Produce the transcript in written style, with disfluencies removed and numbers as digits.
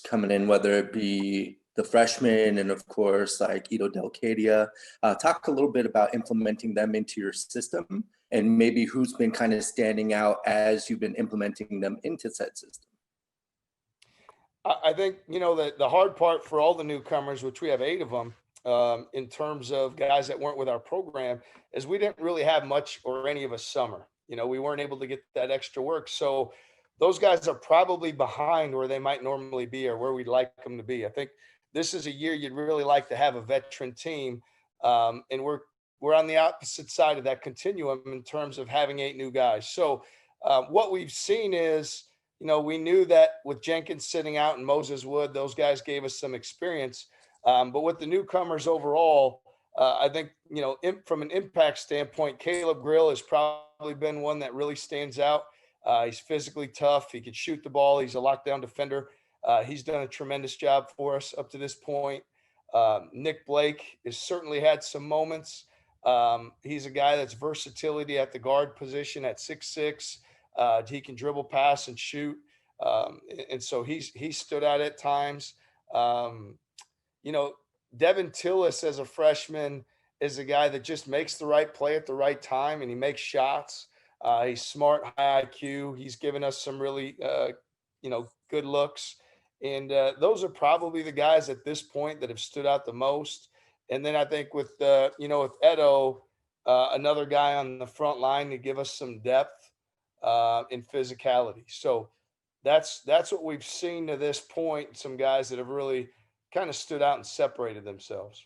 coming in, whether it be the freshmen and of course like Ito Delcadia. Talk a little bit about implementing them into your system and maybe who's been kind of standing out as you've been implementing them into said system. I think, the hard part for all the newcomers, which we have 8 of them, in terms of guys that weren't with our program, is we didn't really have much or any of a summer. We weren't able to get that extra work. So those guys are probably behind where they might normally be or where we'd like them to be. I think this is a year you'd really like to have a veteran team. And we're on the opposite side of that continuum in terms of having 8 new guys. So what we've seen is, we knew that with Jenkins sitting out and Moses Wood, those guys gave us some experience. But with the newcomers overall, I think, from an impact standpoint, Caleb Grill has probably been one that really stands out. He's physically tough. He can shoot the ball. He's a lockdown defender. He's done a tremendous job for us up to this point. Nick Blake has certainly had some moments. He's a guy that's versatility at the guard position at 6'6". He can dribble, pass, and shoot. And so he stood out at times. Devin Tillis as a freshman is a guy that just makes the right play at the right time, and he makes shots. He's smart, high IQ. He's given us some really, good looks. And those are probably the guys at this point that have stood out the most. And then I think with Edo, another guy on the front line to give us some depth and physicality. So that's what we've seen to this point. Some guys that have really kind of stood out and separated themselves.